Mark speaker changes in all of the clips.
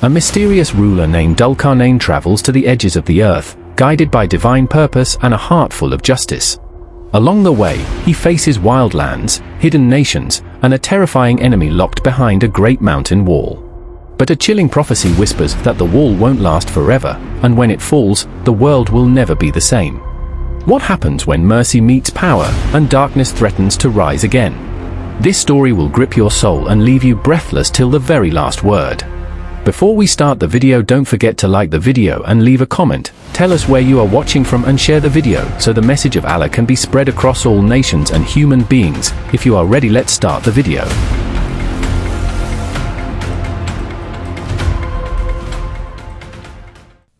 Speaker 1: A mysterious ruler named Dhul-Qarnayn travels to the edges of the earth, guided by divine purpose and a heart full of justice. Along the way, he faces wild lands, hidden nations, and a terrifying enemy locked behind a great mountain wall. But a chilling prophecy whispers that the wall won't last forever, and when it falls, the world will never be the same. What happens when mercy meets power and darkness threatens to rise again? This story will grip your soul and leave you breathless till the very last word. Before we start the video, don't forget to like the video and leave a comment. Tell us where you are watching from and share the video so the message of Allah can be spread across all nations and human beings. If you are ready, let's start the video.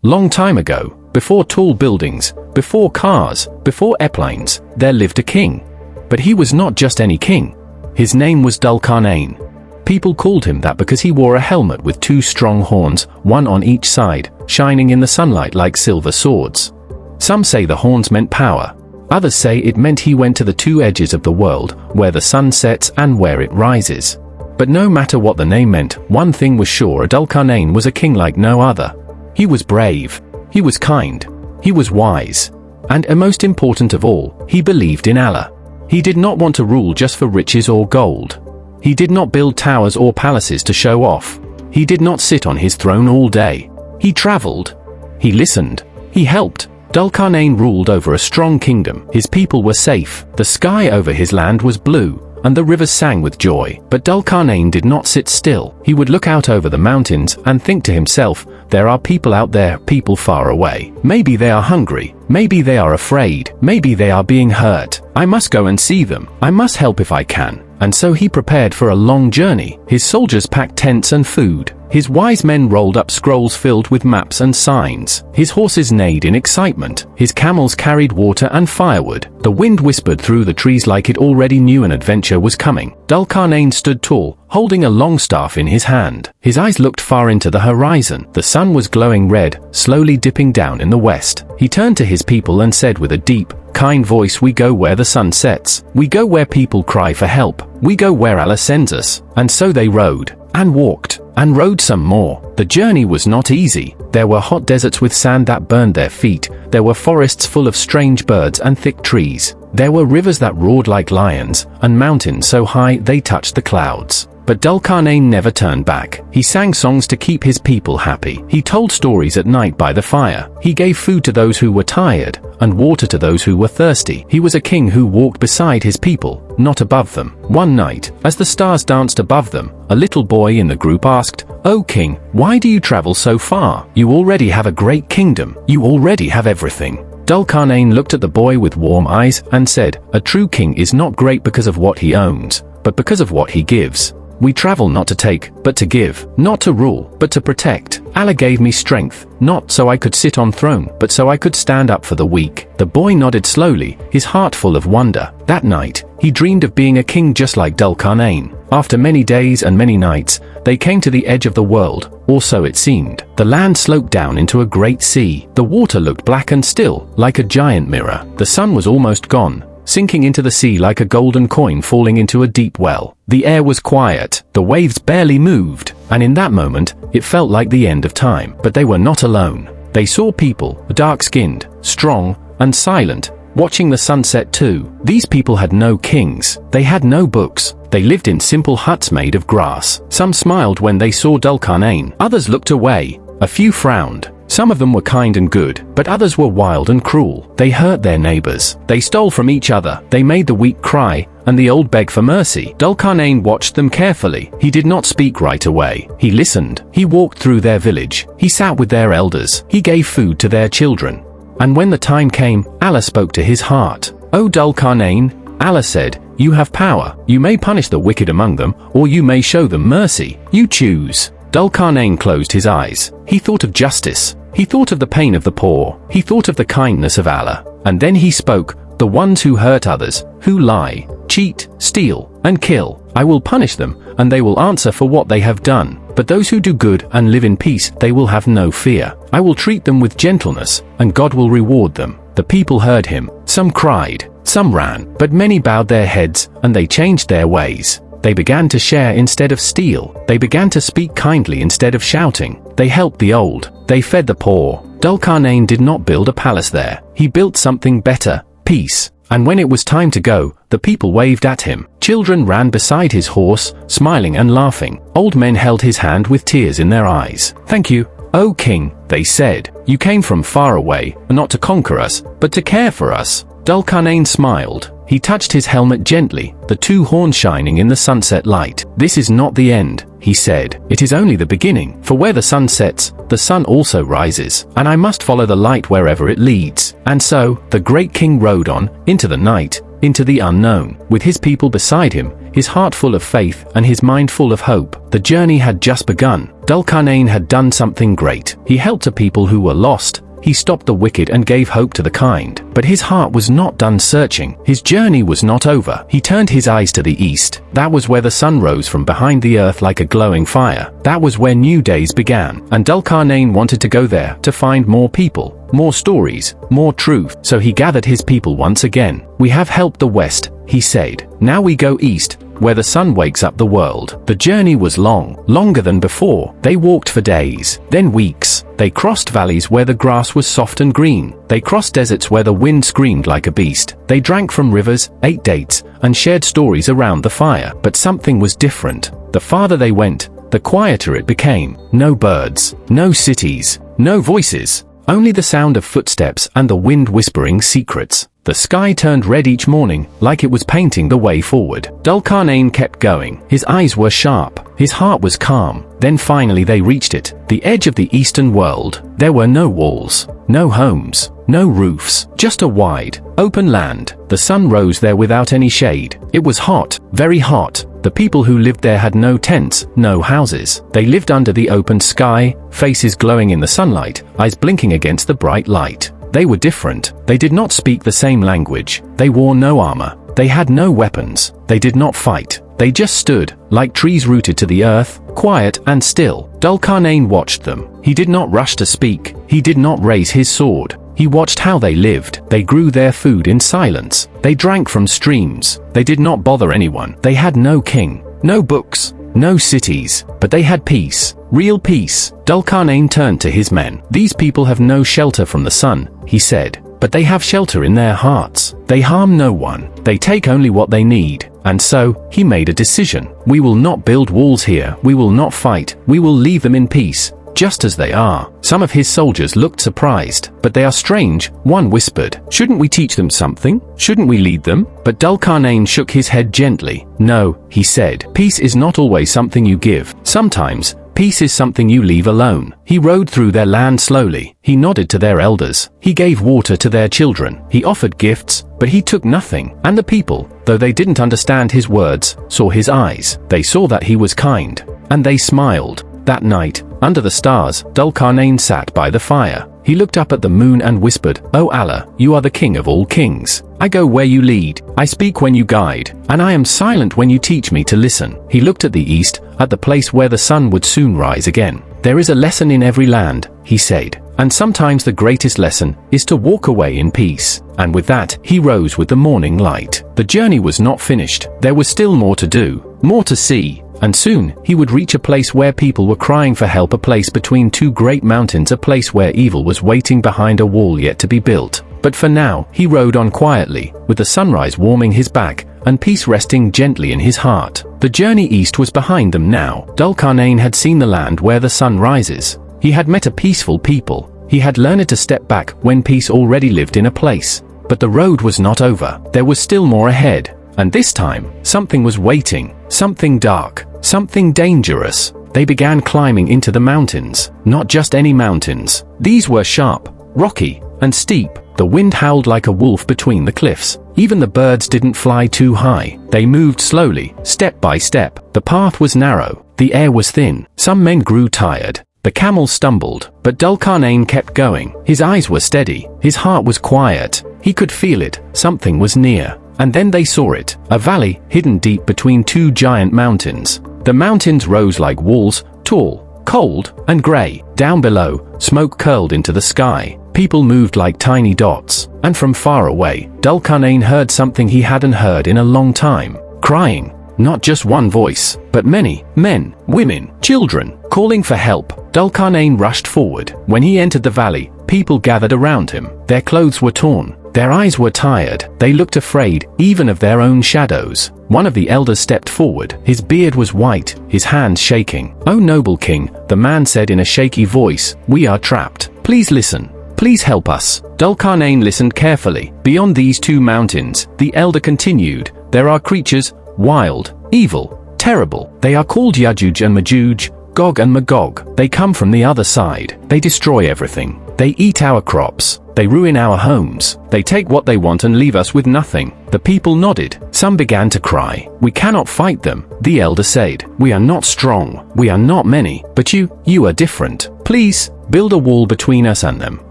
Speaker 1: Long time ago, before tall buildings, before cars, before airplanes, there lived a king. But he was not just any king. His name was Dhul-Qarnayn. People called him that because he wore a helmet with two strong horns, one on each side, shining in the sunlight like silver swords. Some say the horns meant power. Others say it meant he went to the two edges of the world, where the sun sets and where it rises. But no matter what the name meant, one thing was sure: Dhul-Qarnayn was a king like no other. He was brave. He was kind. He was wise. And most important of all, he believed in Allah. He did not want to rule just for riches or gold. He did not build towers or palaces to show off. He did not sit on his throne all day. He traveled. He listened. He helped. Dhul-Qarnayn ruled over a strong kingdom. His people were safe. The sky over his land was blue, and the rivers sang with joy. But Dhul-Qarnayn did not sit still. He would look out over the mountains and think to himself, there are people out there, people far away. Maybe they are hungry. Maybe they are afraid. Maybe they are being hurt. I must go and see them. I must help if I can. And so he prepared for a long journey. His soldiers packed tents and food. His wise men rolled up scrolls filled with maps and signs. His horses neighed in excitement. His camels carried water and firewood. The wind whispered through the trees like it already knew an adventure was coming. Dhul-Qarnayn stood tall, holding a long staff in his hand. His eyes looked far into the horizon. The sun was glowing red, slowly dipping down in the west. He turned to his people and said with a deep, kind voice, we go where the sun sets. We go where people cry for help. We go where Allah sends us. And so they rode, and walked, and rode some more. The journey was not easy. There were hot deserts with sand that burned their feet. There were forests full of strange birds and thick trees. There were rivers that roared like lions, and mountains so high they touched the clouds. But Dhul-Qarnayn never turned back. He sang songs to keep his people happy. He told stories at night by the fire. He gave food to those who were tired, and water to those who were thirsty. He was a king who walked beside his people, not above them. One night, as the stars danced above them, a little boy in the group asked, "O king, why do you travel so far? You already have a great kingdom. You already have everything." Dhul-Qarnayn looked at the boy with warm eyes and said, "A true king is not great because of what he owns, but because of what he gives. We travel not to take, but to give, not to rule, but to protect. Allah gave me strength, not so I could sit on throne, but so I could stand up for the weak." The boy nodded slowly, his heart full of wonder. That night, he dreamed of being a king just like Dhul-Qarnayn. After many days and many nights, they came to the edge of the world, or so it seemed. The land sloped down into a great sea. The water looked black and still, like a giant mirror. The sun was almost gone, sinking into the sea like a golden coin falling into a deep well. The air was quiet, the waves barely moved, and in that moment, it felt like the end of time. But they were not alone. They saw people, dark-skinned, strong, and silent, watching the sunset too. These people had no kings. They had no books. They lived in simple huts made of grass. Some smiled when they saw Dhul-Qarnayn. Others looked away. A few frowned. Some of them were kind and good, but others were wild and cruel. They hurt their neighbors. They stole from each other. They made the weak cry, and the old beg for mercy. Dhul-Qarnayn watched them carefully. He did not speak right away. He listened. He walked through their village. He sat with their elders. He gave food to their children. And when the time came, Allah spoke to his heart. "O Dhul-Qarnayn," Allah said, "you have power. You may punish the wicked among them, or you may show them mercy. You choose." Dhul-Qarnayn closed his eyes. He thought of justice. He thought of the pain of the poor. He thought of the kindness of Allah. And then he spoke, "The ones who hurt others, who lie, cheat, steal, and kill, I will punish them, and they will answer for what they have done. But those who do good and live in peace, they will have no fear. I will treat them with gentleness, and God will reward them." The people heard him. Some cried, some ran, but many bowed their heads, and they changed their ways. They began to share instead of steal. They began to speak kindly instead of shouting. They helped the old. They fed the poor. Dhul-Qarnayn did not build a palace there. He built something better, peace. And when it was time to go, the people waved at him. Children ran beside his horse, smiling and laughing. Old men held his hand with tears in their eyes. "Thank you, O king," they said. "You came from far away, not to conquer us, but to care for us." Dhul-Qarnayn smiled. He touched his helmet gently, the two horns shining in the sunset light. "This is not the end," he said. "It is only the beginning, for where the sun sets, the sun also rises, and I must follow the light wherever it leads." And so, the great king rode on, into the night, into the unknown, with his people beside him, his heart full of faith and his mind full of hope. The journey had just begun. Dhul-Qarnayn had done something great. He helped a people who were lost. He stopped the wicked and gave hope to the kind. But his heart was not done searching. His journey was not over. He turned his eyes to the east. That was where the sun rose from behind the earth like a glowing fire. That was where new days began. And Dhul-Qarnayn wanted to go there to find more people, more stories, more truth. So he gathered his people once again. "We have helped the west," he said. "Now we go east, where the sun wakes up the world." The journey was long, longer than before. They walked for days, then weeks. They crossed valleys where the grass was soft and green. They crossed deserts where the wind screamed like a beast. They drank from rivers, ate dates, and shared stories around the fire. But something was different. The farther they went, the quieter it became. No birds, no cities, no voices. Only the sound of footsteps and the wind whispering secrets. The sky turned red each morning, like it was painting the way forward. Dhul-Qarnayn kept going. His eyes were sharp. His heart was calm. Then finally they reached it, the edge of the eastern world. There were no walls, no homes, no roofs, just a wide, open land. The sun rose there without any shade. It was hot, very hot. The people who lived there had no tents, no houses. They lived under the open sky, faces glowing in the sunlight, eyes blinking against the bright light. They were different. They did not speak the same language. They wore no armor. They had no weapons. They did not fight. They just stood, like trees rooted to the earth, quiet and still. Dhul-Qarnayn watched them. He did not rush to speak. He did not raise his sword. He watched how they lived. They grew their food in silence. They drank from streams. They did not bother anyone. They had no king, no books, no cities, but they had peace, real peace. Dhul-Qarnayn turned to his men. "These people have no shelter from the sun," he said, "but they have shelter in their hearts. They harm no one. They take only what they need." And so, he made a decision. "We will not build walls here. We will not fight. We will leave them in peace, just as they are." Some of his soldiers looked surprised. "But they are strange," one whispered. "Shouldn't we teach them something? Shouldn't we lead them?" But Dhul-Qarnayn shook his head gently. "No," he said. "Peace is not always something you give. Sometimes, peace is something you leave alone." He rode through their land slowly. He nodded to their elders. He gave water to their children. He offered gifts, but he took nothing. And the people, though they didn't understand his words, saw his eyes. They saw that he was kind. And they smiled. That night, under the stars, Dhul-Qarnayn sat by the fire. He looked up at the moon and whispered, "O Allah, you are the king of all kings. I go where you lead. I speak when you guide. And I am silent when you teach me to listen." He looked at the east, at the place where the sun would soon rise again. "There is a lesson in every land," he said. "And sometimes the greatest lesson is to walk away in peace." And with that, he rose with the morning light. The journey was not finished. There was still more to do, more to see. And soon, he would reach a place where people were crying for help, a place between two great mountains, a place where evil was waiting behind a wall yet to be built. But for now, he rode on quietly, with the sunrise warming his back, and peace resting gently in his heart. The journey east was behind them now. Dhul-Qarnayn had seen the land where the sun rises. He had met a peaceful people. He had learned to step back when peace already lived in a place. But the road was not over. There was still more ahead. And this time, something was waiting. Something dark. Something dangerous. They began climbing into the mountains. Not just any mountains. These were sharp, rocky, and steep. The wind howled like a wolf between the cliffs. Even the birds didn't fly too high. They moved slowly, step by step. The path was narrow. The air was thin. Some men grew tired. The camels stumbled. But Dhul-Qarnayn kept going. His eyes were steady. His heart was quiet. He could feel it. Something was near. And then they saw it. A valley, hidden deep between two giant mountains. The mountains rose like walls, tall, cold, and grey. Down below, smoke curled into the sky. People moved like tiny dots. And from far away, Dhul-Qarnayn heard something he hadn't heard in a long time. Crying. Not just one voice, but many, men, women, children, calling for help. Dhul-Qarnayn rushed forward. When he entered the valley, people gathered around him. Their clothes were torn. Their eyes were tired. They looked afraid, even of their own shadows. One of the elders stepped forward. His beard was white, his hands shaking. "O noble king," the man said in a shaky voice, "we are trapped. Please listen. Please help us." Dhul-Qarnayn listened carefully. "Beyond these two mountains," the elder continued, "there are creatures, wild, evil, terrible. They are called Yajuj and Majuj, Gog and Magog. They come from the other side. They destroy everything. They eat our crops. They ruin our homes. They take what they want and leave us with nothing." The people nodded. Some began to cry. "We cannot fight them," the elder said. "We are not strong. We are not many. But you are different. Please, build a wall between us and them.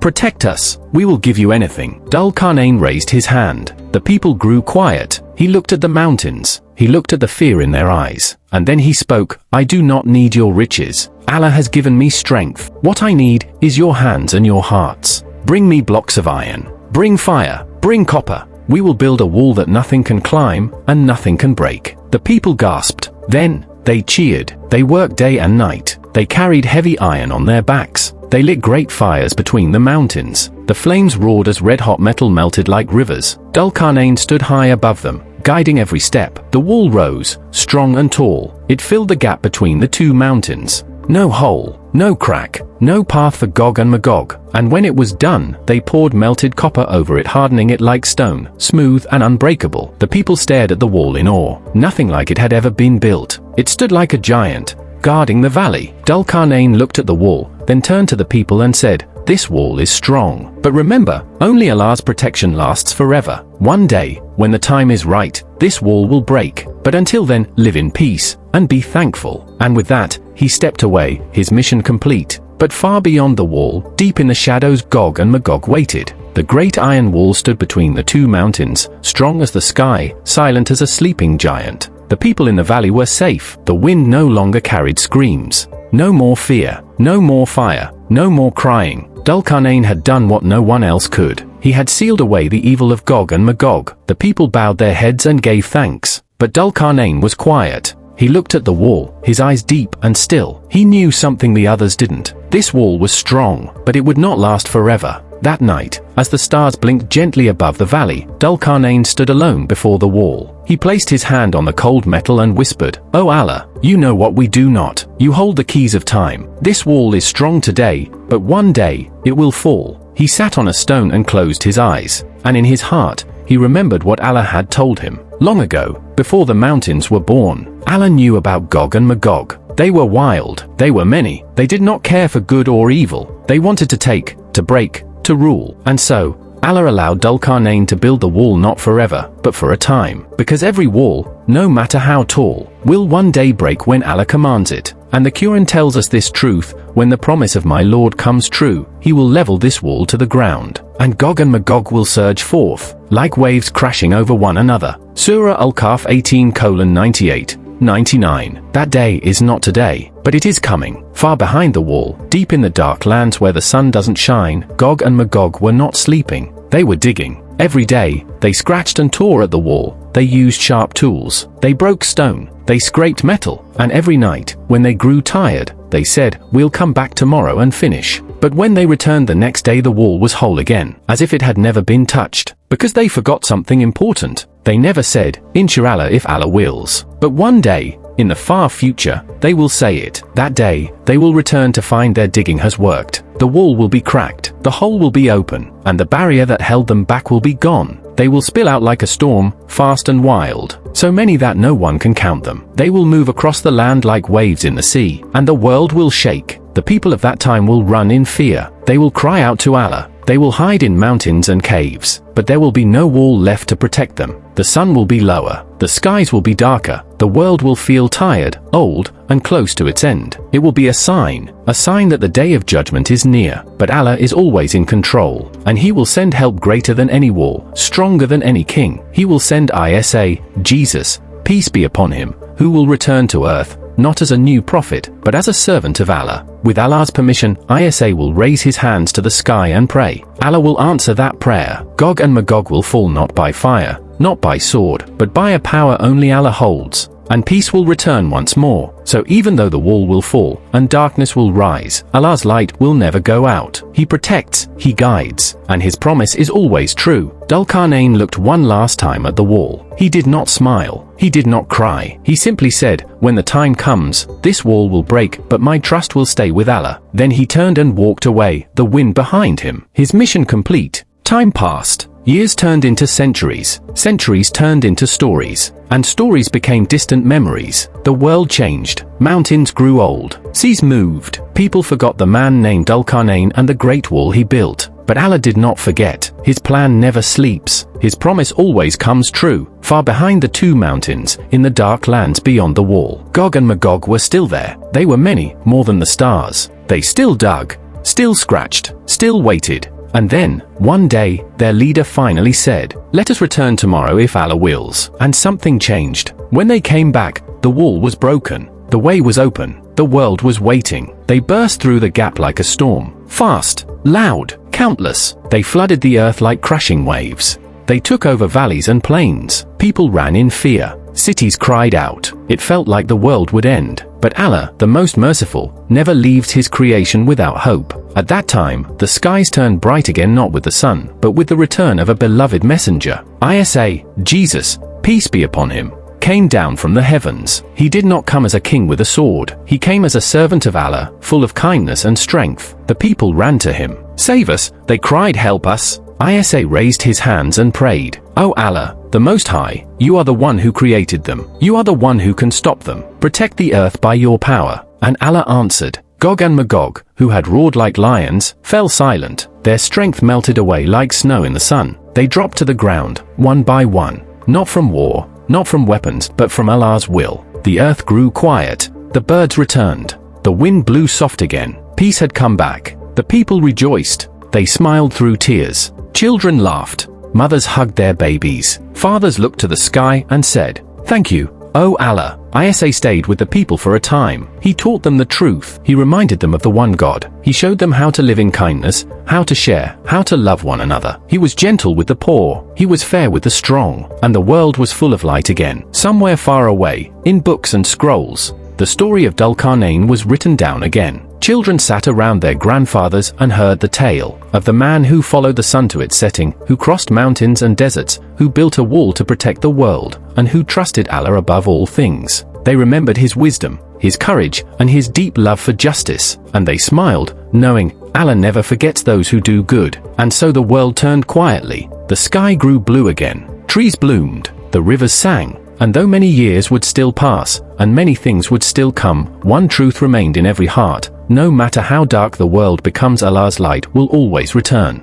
Speaker 1: Protect us. We will give you anything." Dhul-Qarnayn raised his hand. The people grew quiet. He looked at the mountains. He looked at the fear in their eyes. And then he spoke, "I do not need your riches. Allah has given me strength. What I need is your hands and your hearts. Bring me blocks of iron. Bring fire. Bring copper. We will build a wall that nothing can climb and nothing can break." The people gasped. Then they cheered. They worked day and night. They carried heavy iron on their backs. They lit great fires between the mountains. The flames roared as red-hot metal melted like rivers. Dhul-Qarnayn stood high above them, guiding every step. The wall rose, strong and tall. It filled the gap between the two mountains. No hole, no crack, no path for Gog and Magog. And when it was done, they poured melted copper over it, hardening it like stone, smooth and unbreakable. The people stared at the wall in awe. Nothing like it had ever been built. It stood like a giant, guarding the valley. Dhul-Qarnayn looked at the wall, then turned to the people and said, "This wall is strong. But remember, only Allah's protection lasts forever. One day, when the time is right, this wall will break. But until then, live in peace and be thankful." And with that, he stepped away, his mission complete. But far beyond the wall, deep in the shadows, Gog and Magog waited. The great iron wall stood between the two mountains, strong as the sky, silent as a sleeping giant. The people in the valley were safe. The wind no longer carried screams. No more fear, no more fire, no more crying. Dhul-Qarnayn had done what no one else could. He had sealed away the evil of Gog and Magog. The people bowed their heads and gave thanks. But Dhul-Qarnayn was quiet. He looked at the wall, his eyes deep and still. He knew something the others didn't. This wall was strong, but it would not last forever. That night, as the stars blinked gently above the valley, Dhul-Qarnayn stood alone before the wall. He placed his hand on the cold metal and whispered, "O Allah, you know what we do not. You hold the keys of time. This wall is strong today, but one day, it will fall." He sat on a stone and closed his eyes, and in his heart, he remembered what Allah had told him. Long ago, before the mountains were born, Allah knew about Gog and Magog. They were wild, they were many, they did not care for good or evil. They wanted to take, to break, to rule. And so, Allah allowed Dhul-Qarnayn to build the wall not forever, but for a time. Because every wall, no matter how tall, will one day break when Allah commands it. And the Qur'an tells us this truth: when the promise of my Lord comes true, he will level this wall to the ground, and Gog and Magog will surge forth, like waves crashing over one another. Surah Al-Kahf 18:98-99. That day is not today, but it is coming. Far behind the wall, deep in the dark lands where the sun doesn't shine, Gog and Magog were not sleeping. They were digging. Every day, they scratched and tore at the wall. They used sharp tools. They broke stone. They scraped metal. And every night, when they grew tired, they said, "We'll come back tomorrow and finish." But when they returned the next day, the wall was whole again, as if it had never been touched. Because they forgot something important. They never said, "Inshallah, if Allah wills." But one day, in the far future, they will say it. That day, they will return to find their digging has worked. The wall will be cracked, the hole will be open, and the barrier that held them back will be gone. They will spill out like a storm, fast and wild, so many that no one can count them. They will move across the land like waves in the sea, and the world will shake. The people of that time will run in fear. They will cry out to Allah. They will hide in mountains and caves, but there will be no wall left to protect them. The sun will be lower, the skies will be darker, the world will feel tired, old, and close to its end. It will be a sign that the day of judgment is near. But Allah is always in control, and He will send help greater than any war, stronger than any king. He will send Isa, Jesus, peace be upon him, who will return to earth, not as a new prophet, but as a servant of Allah. With Allah's permission, Isa will raise his hands to the sky and pray. Allah will answer that prayer. Gog and Magog will fall not by fire, not by sword, but by a power only Allah holds. and peace will return once more. So even though the wall will fall, and darkness will rise, Allah's light will never go out. He protects, He guides, and His promise is always true. Dhul-Qarnayn looked one last time at the wall. He did not smile. He did not cry. He simply said, "When the time comes, this wall will break, but my trust will stay with Allah." Then he turned and walked away, the wind behind him. His mission complete. Time passed. Years turned into centuries. Centuries turned into stories. And stories became distant memories. The world changed. Mountains grew old. Seas moved. People forgot the man named Dhul-Qarnayn and the great wall he built. But Allah did not forget. His plan never sleeps. His promise always comes true. Far behind the two mountains, in the dark lands beyond the wall, Gog and Magog were still there. They were many, more than the stars. They still dug, still scratched, still waited. And then, one day, their leader finally said, "Let us return tomorrow if Allah wills." And something changed. When they came back, the wall was broken. The way was open. The world was waiting. They burst through the gap like a storm. Fast, loud, countless. They flooded the earth like crashing waves. They took over valleys and plains. People ran in fear. Cities cried out. It felt like the world would end. But Allah, the most merciful, never leaves His creation without hope. At that time, the skies turned bright again, not with the sun, but with the return of a beloved messenger. Isa, Jesus, peace be upon him, came down from the heavens. He did not come as a king with a sword. He came as a servant of Allah, full of kindness and strength. The people ran to him. "Save us," they cried, "help us." Isa raised his hands and prayed, "O Allah, the Most High, you are the one who created them. You are the one who can stop them. Protect the earth by your power." And Allah answered. Gog and Magog, who had roared like lions, fell silent. Their strength melted away like snow in the sun. They dropped to the ground, one by one. Not from war, not from weapons, but from Allah's will. The earth grew quiet. The birds returned. The wind blew soft again. Peace had come back. The people rejoiced. They smiled through tears. Children laughed. Mothers hugged their babies. Fathers looked to the sky and said, "Thank you, O Allah." Isa stayed with the people for a time. He taught them the truth. He reminded them of the one God. He showed them how to live in kindness, how to share, how to love one another. He was gentle with the poor. He was fair with the strong. And the world was full of light again. Somewhere far away, in books and scrolls, the story of Dhul-Qarnayn was written down again. Children sat around their grandfathers and heard the tale of the man who followed the sun to its setting, who crossed mountains and deserts, who built a wall to protect the world, and who trusted Allah above all things. They remembered his wisdom, his courage, and his deep love for justice, and they smiled, knowing Allah never forgets those who do good. And so the world turned quietly. The sky grew blue again. Trees bloomed. The rivers sang. And though many years would still pass, and many things would still come, one truth remained in every heart. No matter how dark the world becomes, Allah's light will always return.